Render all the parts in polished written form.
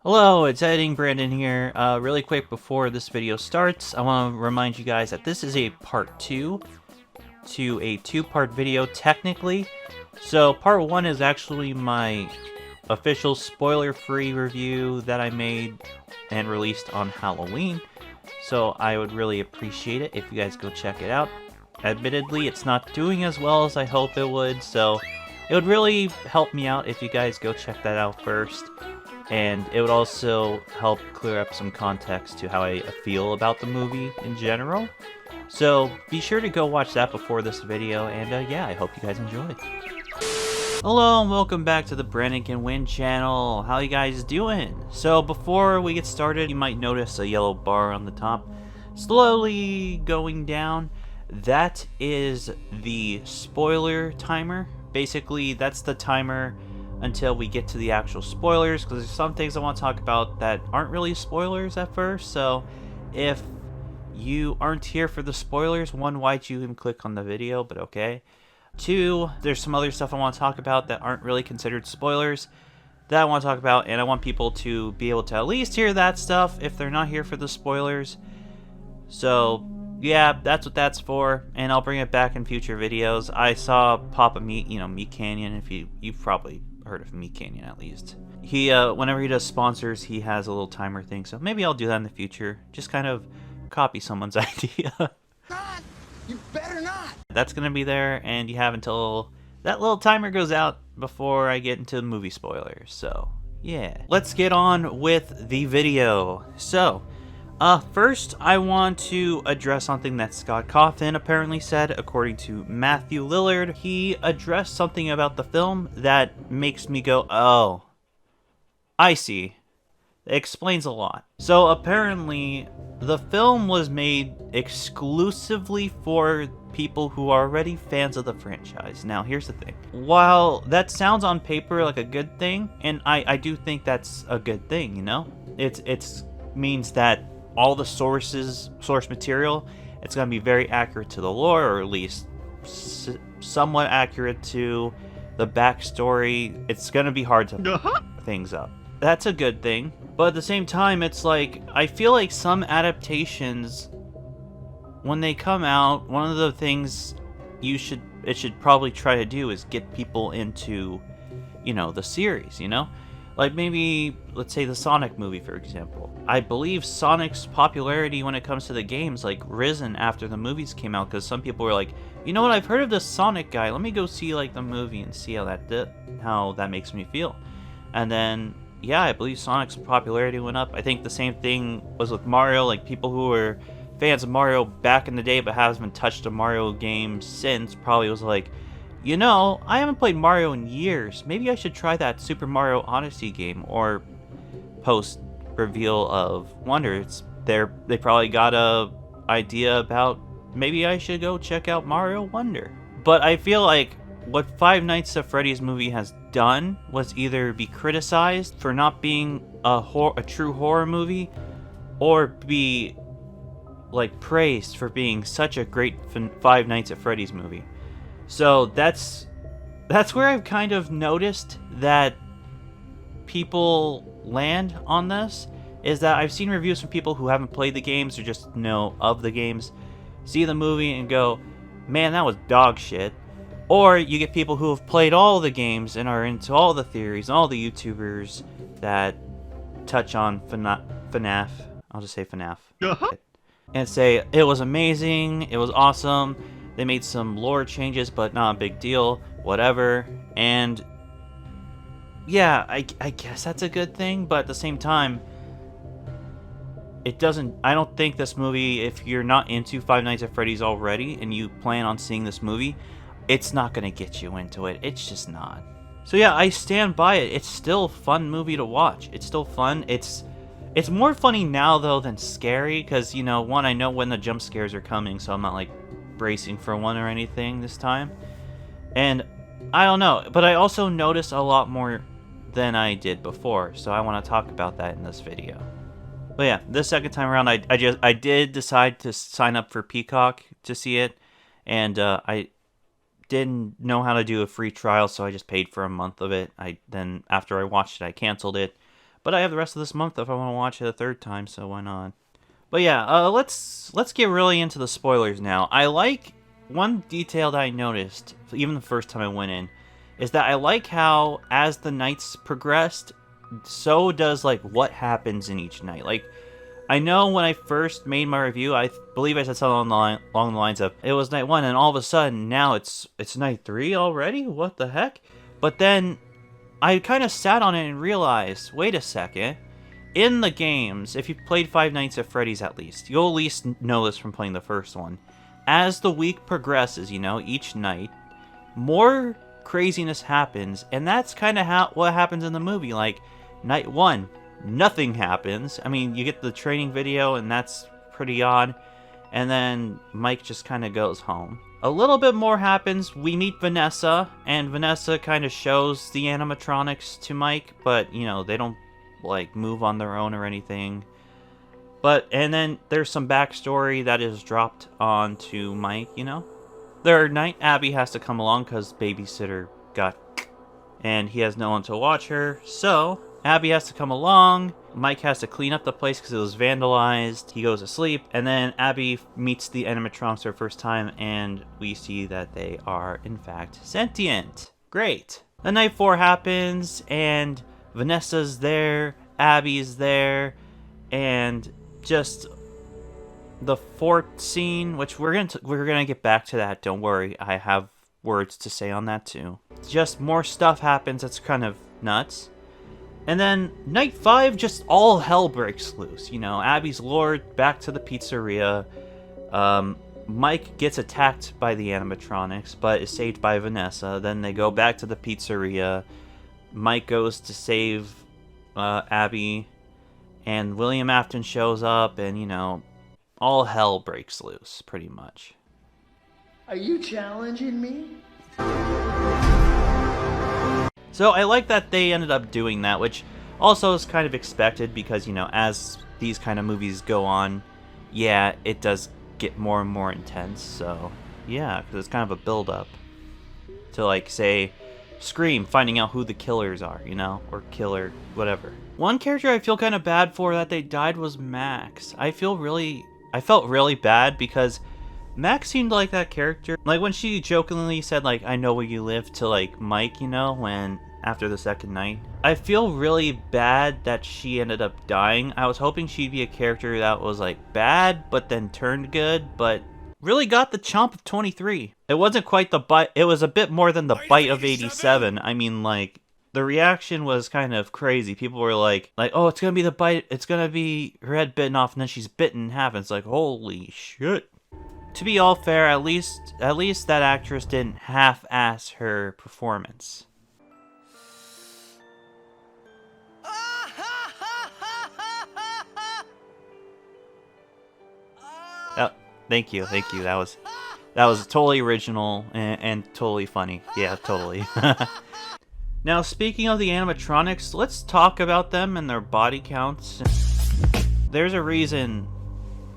Hello, it's Editing Brandon here. Really quick before this video starts, I want to remind you guys that this is a part 2 to a two-part video technically. So part 1 is actually my official spoiler-free review that I made and released on Halloween. So I would really appreciate it if you guys go check it out. Admittedly, it's not doing as well as I hope it would, so it would really help me out if you guys go check that out first. And it would also help clear up some context to how I feel about the movie in general. So be sure to go watch that before this video, and yeah, I hope you guys enjoy. Hello and welcome back to the Brandon Can Win channel. How you guys doing? So before we get started, you might notice a yellow bar on the top slowly going down. That is the spoiler timer. Basically, that's the timer until we get to the actual spoilers, because there's some things I want to talk about that aren't really spoilers at first. So if you aren't here for the spoilers, one, why'd you even click on the video? But okay. Two, there's some other stuff I want to talk about that aren't really considered spoilers that I want to talk about, and I want people to be able to at least hear that stuff if they're not here for the spoilers. So yeah, that's what that's for, and I'll bring it back in future videos. I saw Papa Meat, Meat Canyon. If you've probably heard of Meat Canyon at least. He whenever he does sponsors, he has a little timer thing, so maybe I'll do that in the future. Just kind of copy someone's idea. Not! You better not! That's gonna be there, and you have until that little timer goes out before I get into movie spoilers. So yeah, let's get on with the video. So first, I want to address something that Scott Cawthon apparently said, according to Matthew Lillard. He addressed something about the film that makes me go, oh, I see. It explains a lot. So apparently, the film was made exclusively for people who are already fans of the franchise. Now, here's the thing. While that sounds on paper like a good thing, and I do think that's a good thing, it's means that all the source material, it's going to be very accurate to the lore, or at least somewhat accurate to the backstory. It's going to be hard to things up. That's a good thing, but at the same time, it's like, I feel like some adaptations, when they come out, one of the things it should probably try to do is get people into, the series, Like maybe, let's say the Sonic movie, for example. I believe Sonic's popularity when it comes to the games, risen after the movies came out, because some people were like, you know what, I've heard of this Sonic guy, let me go see, the movie and see how that makes me feel. And then, yeah, I believe Sonic's popularity went up. I think the same thing was with Mario, people who were fans of Mario back in the day but haven't touched a Mario game since probably was like, I haven't played Mario in years. Maybe I should try that Super Mario Odyssey game. Or post-reveal of Wonder, they probably got a idea about maybe I should go check out Mario Wonder. But I feel like what Five Nights at Freddy's movie has done was either be criticized for not being a true horror movie, or be praised for being such a great Five Nights at Freddy's movie. So that's where I've kind of noticed that people land on this, is that I've seen reviews from people who haven't played the games or just know of the games, see the movie and go, man, that was dog shit. Or you get people who have played all the games and are into all the theories, and all the YouTubers that touch on FNAF. I'll just say FNAF. And say, it was amazing, it was awesome, they made some lore changes, but not a big deal, whatever. And yeah, I guess that's a good thing, but at the same time, I don't think this movie, if you're not into Five Nights at Freddy's already, and you plan on seeing this movie, it's not going to get you into it. It's just not. So yeah, I stand by it. It's still a fun movie to watch. It's still fun. It's more funny now, though, than scary, because, one, I know when the jump scares are coming, so I'm not, bracing for one or anything this time. And I don't know, but I also notice a lot more than I did before, so I want to talk about that in this video. But yeah, this second time around, I did decide to sign up for Peacock to see it, and I didn't know how to do a free trial, so I just paid for a month of it. Then after I watched it, I canceled it. But I have the rest of this month if I want to watch it a third time, so why not? But yeah, let's get really into the spoilers now. I like one detail that I noticed, even the first time I went in, is that I like how as the nights progressed, so does like what happens in each night. Like, I know when I first made my review, I believe I said something along the lines of, it was night 1, and all of a sudden, now it's night 3 already? What the heck? But then, I kind of sat on it and realized, wait a second, in the games, if you've played Five Nights at Freddy's at least, you'll at least know this from playing the first one. As the week progresses, you know, each night, more craziness happens, and that's kind of what happens in the movie. Like, night 1, nothing happens. I mean, you get the training video, and that's pretty odd. And then Mike just kind of goes home. A little bit more happens. We meet Vanessa, and Vanessa kind of shows the animatronics to Mike, but, you know, they don't, like, move on their own or anything. And then there's some backstory that is dropped onto Mike, you know? Third night, Abby has to come along because babysitter got... and he has no one to watch her, so Abby has to come along. Mike has to clean up the place because it was vandalized. He goes to sleep, and then Abby meets the animatronics for the first time, and we see that they are, in fact, sentient. Great. Then night 4 happens, and Vanessa's there, Abby's there, and just the 4th scene, which we're gonna get back to that. Don't worry, I have words to say on that too. Just more stuff happens that's kind of nuts. And then night 5, just all hell breaks loose. You know, Abby's lured back to the pizzeria. Mike gets attacked by the animatronics, but is saved by Vanessa. Then they go back to the pizzeria. Mike goes to save Abby, and William Afton shows up, and, you know, all hell breaks loose, pretty much. Are you challenging me? So I like that they ended up doing that, which also is kind of expected because, you know, as these kind of movies go on, yeah, it does get more and more intense. So, yeah, because it's kind of a build-up to, like, say, Scream, finding out who the killers are, you know, or killer, whatever. One character I feel kind of bad for that they died was Max. I felt really bad because Max seemed like that character. Like, when she jokingly said, like, I know where you live to, like, Mike, you know, after the second night. I feel really bad that she ended up dying. I was hoping she'd be a character that was, like, bad, but then turned good, but really got the chomp of 23. It wasn't quite the bite, it was a bit more than the bite of 87. I mean, like, the reaction was kind of crazy. People were like, oh, it's gonna be the bite, it's gonna be her head bitten off, and then she's bitten in half, and it's like, holy shit. To be all fair, at least that actress didn't half-ass her performance. Oh, thank you. That was totally original and totally funny. Yeah, totally. Now, speaking of the animatronics, let's talk about them and their body counts. There's a reason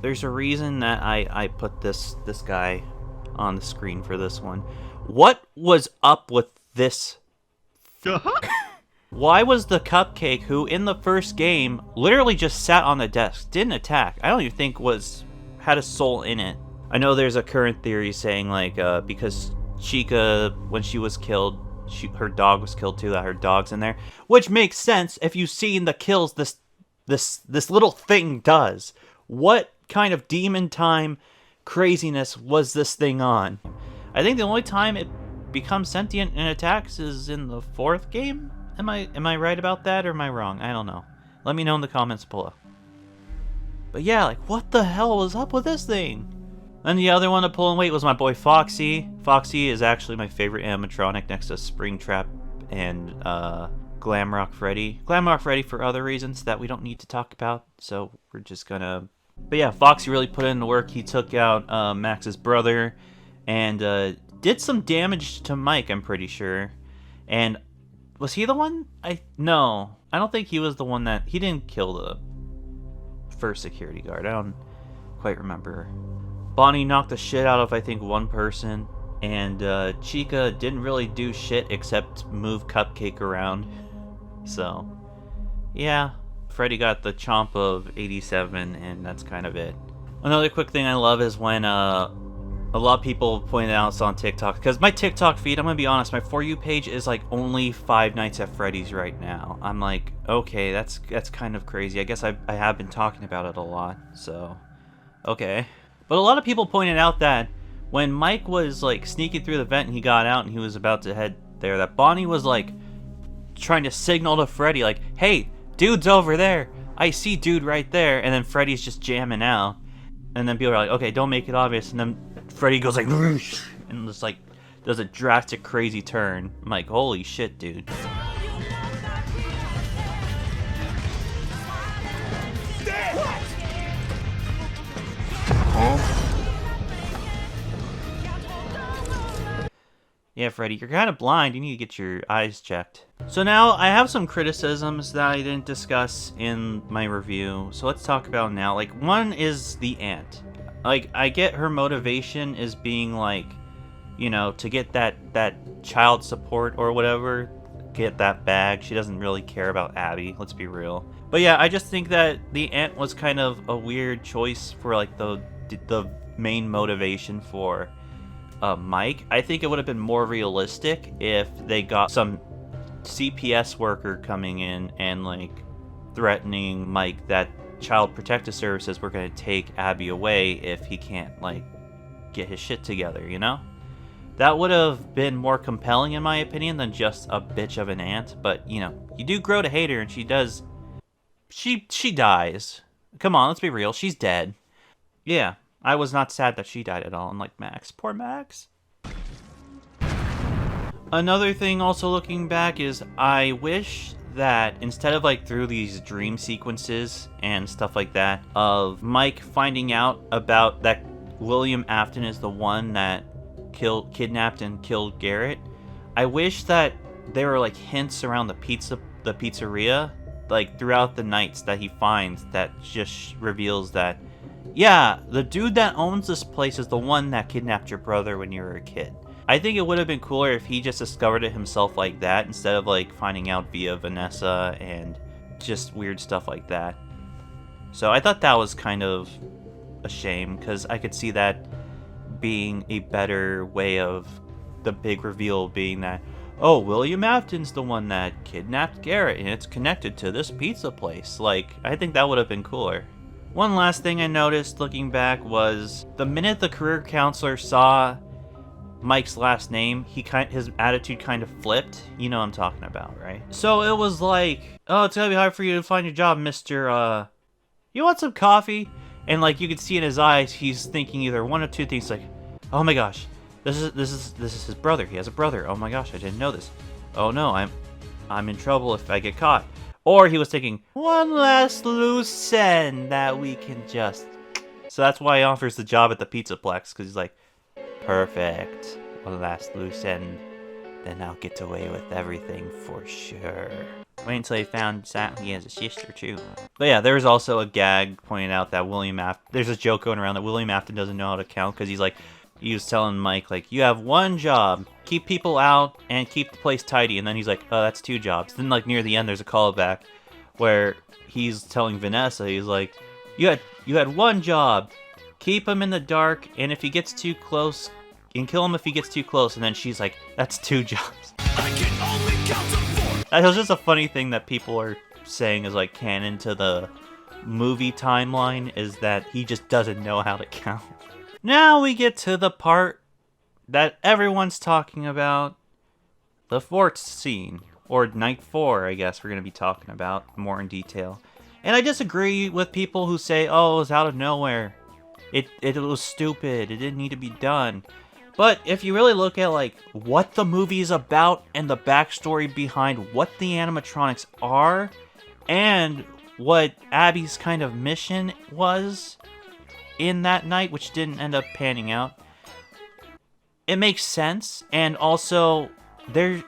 that I put this guy on the screen for this one. What was up with this? Why was the cupcake, who in the first game literally just sat on the desk, didn't attack? I don't even think had a soul in it. I know there's a current theory saying, like, because Chica, when she was killed, her dog was killed too, that her dog's in there, which makes sense if you've seen the kills this little thing does. What kind of demon time craziness was this thing on? I think the only time it becomes sentient and attacks is in the 4th game. Am I right about that, or am I wrong? I don't know. Let me know in the comments below. But yeah, like, what the hell was up with this thing? And the other one to pull in weight was my boy Foxy. Foxy is actually my favorite animatronic next to Springtrap and Glamrock Freddy. Glamrock Freddy for other reasons that we don't need to talk about, so we're just gonna... But yeah, Foxy really put in the work. He took out Max's brother and did some damage to Mike, I'm pretty sure. And was he the one? No, I don't think he was the one that... He didn't kill the first security guard. I don't quite remember. Bonnie knocked the shit out of, I think, one person. And Chica didn't really do shit except move Cupcake around. So, yeah. Freddy got the chomp of 87, and that's kind of it. Another quick thing I love is when a lot of people point out it's on TikTok, because my TikTok feed, I'm gonna be honest, my For You page is like only Five Nights at Freddy's right now. I'm like, okay, that's kind of crazy. I guess I have been talking about it a lot, so okay. But a lot of people pointed out that when Mike was like sneaking through the vent and he got out and he was about to head there, that Bonnie was like trying to signal to Freddy like, hey, dude's over there. I see dude right there. And then Freddy's just jamming out. And then people are like, okay, don't make it obvious. And then Freddy goes like, and just like does a drastic crazy turn. I'm like, holy shit, dude. Yeah, Freddy, you're kind of blind. You need to get your eyes checked. So now I have some criticisms that I didn't discuss in my review. So let's talk about them now. Like, one is the aunt. Like, I get her motivation is being like, you know, to get that child support or whatever, get that bag. She doesn't really care about Abby, let's be real. But yeah, I just think that the aunt was kind of a weird choice for like the main motivation for Mike. I think it would have been more realistic if they got some CPS worker coming in and like threatening Mike that Child Protective Services were going to take Abby away if he can't like get his shit together, you know? That would have been more compelling in my opinion than just a bitch of an aunt. But you know, you do grow to hate her, and she dies. Come on, let's be real, she's dead. Yeah, I was not sad that she died at all. I'm like, Max, poor Max. Another thing also looking back is I wish that instead of like through these dream sequences and stuff like that of Mike finding out about that William Afton is the one that kidnapped and killed Garrett, I wish that there were like hints around the pizzeria like throughout the nights that he finds that just reveals that, yeah, the dude that owns this place is the one that kidnapped your brother when you were a kid. I think it would have been cooler if he just discovered it himself like that instead of like finding out via Vanessa and just weird stuff like that. So I thought that was kind of a shame, because I could see that being a better way of the big reveal being that, oh, William Afton's the one that kidnapped Garrett and it's connected to this pizza place. Like, I think that would have been cooler. One last thing I noticed looking back was the minute the career counselor saw Mike's last name, his attitude kind of flipped. You know what I'm talking about, right? So it was like, oh, it's gonna be hard for you to find your job, Mr. You want some coffee? And like you could see in his eyes, he's thinking either one of two things, like, oh my gosh, this is his brother. He has a brother. Oh my gosh, I didn't know this. Oh no, I'm in trouble if I get caught. Or he was thinking, one last loose end that we can just. So that's why he offers the job at the Pizzaplex, because he's like, perfect. One last loose end, then I'll get away with everything for sure. Wait until he found out he has a sister too. But yeah, there's also a gag pointing out that there's a joke going around that William Afton doesn't know how to count, because he was telling Mike, like, you have one job, keep people out and keep the place tidy. And then he's like, oh, that's two jobs. Then like near the end, there's a callback where he's telling Vanessa, he's like, you had one job, keep him in the dark, and if he gets too close, and kill him if he gets too close. And then she's like, that's two jobs. I can only count to 4. That was just a funny thing that people are saying is like canon to the movie timeline, is that he just doesn't know how to count. Now we get to the part that everyone's talking about, the fort scene, or night 4, I guess we're going to be talking about more in detail. And I disagree with people who say, oh, it was out of nowhere. It was stupid. It didn't need to be done. But if you really look at like what the movie is about and the backstory behind what the animatronics are and what Abby's kind of mission was in that night, which didn't end up panning out, it makes sense. And also there's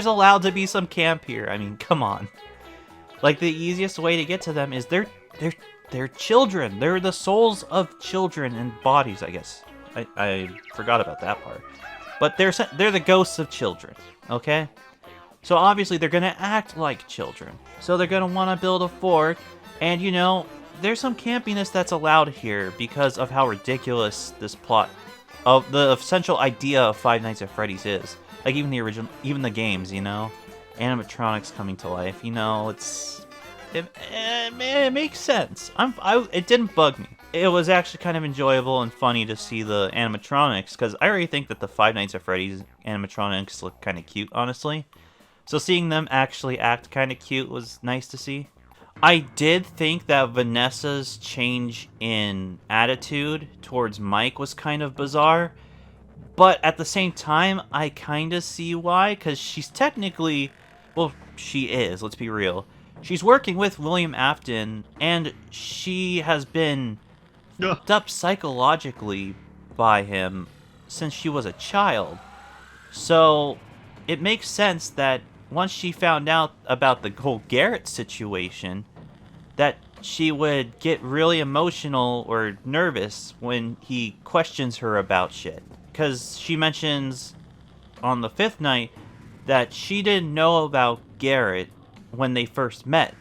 allowed to be some camp here. I mean, come on. Like, the easiest way to get to them is they're children. They're the souls of children and bodies, I guess. I forgot about that part. But they're the ghosts of children, okay? So obviously they're gonna act like children. So they're gonna want to build a fort, and you know, there's some campiness that's allowed here because of how ridiculous this plot of the essential idea of Five Nights at Freddy's is. Like even the original, even the games, you know, animatronics coming to life. You know, it makes sense. It didn't bug me. It was actually kind of enjoyable and funny to see the animatronics, because I already think that the Five Nights at Freddy's animatronics look kind of cute, honestly. So seeing them actually act kind of cute was nice to see. I did think that Vanessa's change in attitude towards Mike was kind of bizarre, but at the same time, I kind of see why, because she's technically, well, she is, let's be real. She's working with William Afton, and she has been fucked up psychologically by him since she was a child. So it makes sense that once she found out about the whole Garrett situation, that she would get really emotional or nervous when he questions her about shit. Because she mentions on the fifth night that she didn't know about Garrett when they first met,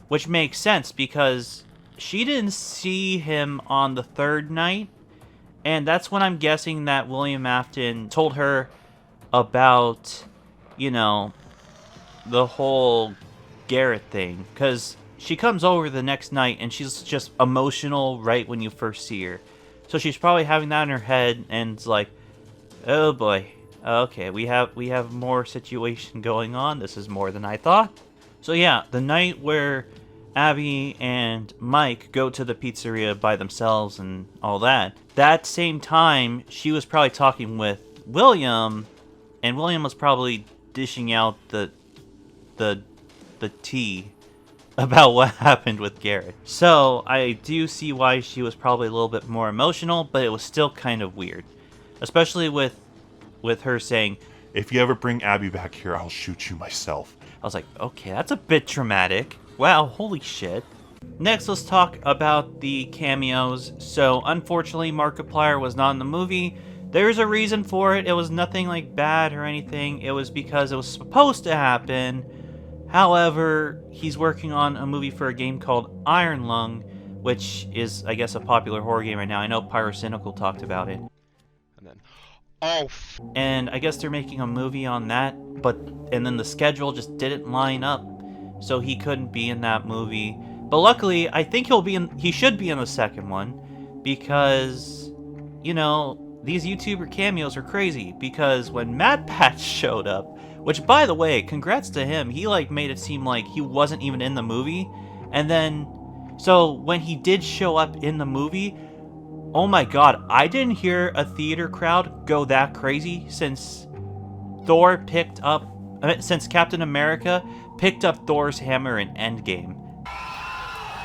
which makes sense because she didn't see him on the third night, and that's when I'm guessing that William Afton told her about, you know, the whole Garrett thing, because she comes over the next night and she's just emotional right when you first see her. So she's probably having that in her head, and it's like, oh boy, okay, we have more situation going on. This is more than I thought. So yeah, the night where Abby and Mike go to the pizzeria by themselves and all that, that same time she was probably talking with William, and William was probably dishing out the tea about what happened with Garrett. So I do see why she was probably a little bit more emotional, but it was still kind of weird, especially with her saying, "If you ever bring Abby back here, I'll shoot you myself." I was like, okay, that's a bit dramatic. Wow, holy shit. Next, let's talk about the cameos. So, unfortunately, Markiplier was not in the movie. There's a reason for it. It was nothing like bad or anything. It was because it was supposed to happen. However, he's working on a movie for a game called Iron Lung, which is, I guess, a popular horror game right now. I know Pyrocynical talked about it. And then, and I guess they're making a movie on that, and then the schedule just didn't line up, so he couldn't be in that movie. But luckily, I think he should be in the second one, because, you know, these YouTuber cameos are crazy, because when Matt Patch showed up, which, by the way, congrats to him, he, like, made it seem like he wasn't even in the movie, and then, so when he did show up in the movie, oh my god, I didn't hear a theater crowd go that crazy since Captain America picked up Thor's hammer in Endgame.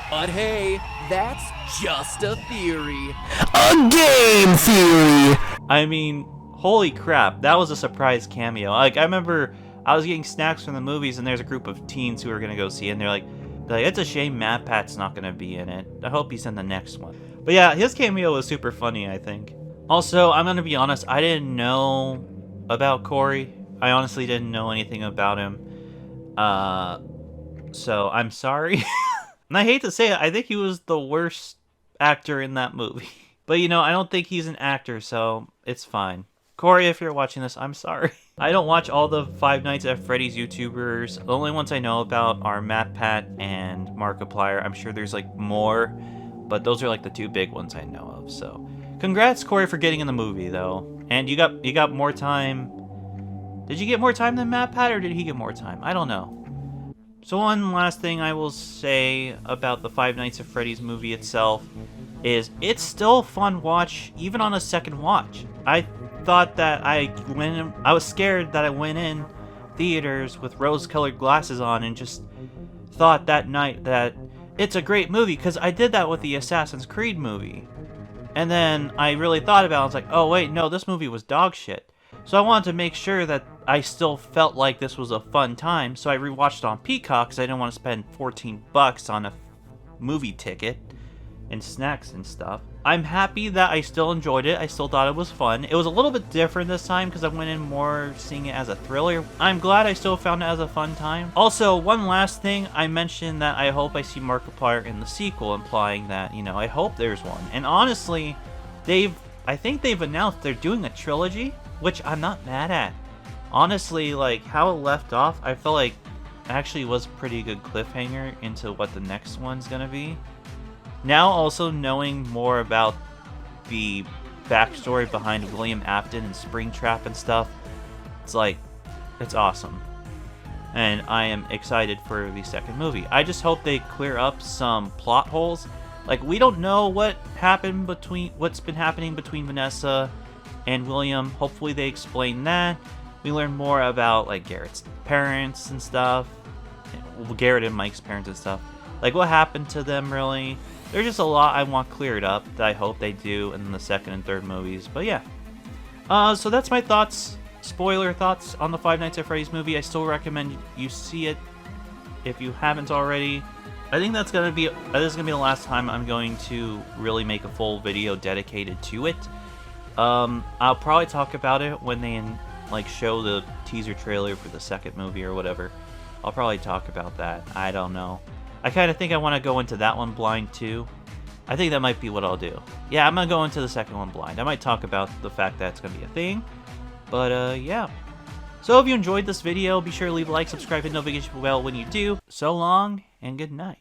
But hey, that's just a theory. A game theory! I mean, holy crap, that was a surprise cameo. Like, I remember I was getting snacks from the movies, and there's a group of teens who are gonna go see it, and they're like, it's a shame Matt Pat's not gonna be in it. I hope he's in the next one. But yeah, his cameo was super funny, I think. Also, I'm gonna be honest, I didn't know about Corey. I honestly didn't know anything about him. So I'm sorry. And I hate to say it, I think he was the worst actor in that movie. But you know, I don't think he's an actor, so it's fine. Corey, if you're watching this, I'm sorry. I don't watch all the Five Nights at Freddy's YouTubers. The only ones I know about are Matt Pat and Markiplier. I'm sure there's like more, but those are like the two big ones I know of. So congrats, Corey, for getting in the movie though. And you got more time. Did you get more time than Matt Pat, or did he get more time? I don't know. So one last thing I will say about the Five Nights at Freddy's movie itself is it's still a fun watch, even on a second watch. I thought that I was scared that I went in theaters with rose-colored glasses on and just thought that night that it's a great movie, because I did that with the Assassin's Creed movie. And then I really thought about it, I was like, oh wait, no, this movie was dog shit. So I wanted to make sure that I still felt like this was a fun time, so I rewatched it on Peacock because I didn't want to spend $14 on a movie ticket. and snacks and stuff. I'm happy that I still enjoyed it. I still thought it was fun. It was a little bit different this time because I went in more seeing it as a thriller. I'm glad I still found it as a fun time. Also, one last thing, I mentioned that I hope I see Markiplier in the sequel, implying that, you know, I hope there's one. And honestly, I think they've announced they're doing a trilogy, which I'm not mad at. Honestly, like, how it left off, I feel like actually was a pretty good cliffhanger into what the next one's gonna be. Now also knowing more about the backstory behind William Afton and Springtrap and stuff, it's like, it's awesome. And I am excited for the second movie. I just hope they clear up some plot holes. Like, we don't know what's been happening between Vanessa and William. Hopefully they explain that. We learn more about, like, Garrett's parents and stuff. Garrett and Mike's parents and stuff. Like, what happened to them, really? There's just a lot I want cleared up that I hope they do in the second and third movies. But yeah. So that's my thoughts. Spoiler thoughts on the Five Nights at Freddy's movie. I still recommend you see it if you haven't already. I think this is gonna be the last time I'm going to really make a full video dedicated to it. I'll probably talk about it when they like show the teaser trailer for the second movie or whatever. I'll probably talk about that. I don't know. I kind of think I want to go into that one blind too. I think that might be what I'll do. Yeah, I'm gonna go into the second one blind. I might talk about the fact that it's gonna be a thing. But yeah. So if you enjoyed this video, be sure to leave a like, subscribe, hit the notification bell when you do. So long, and good night.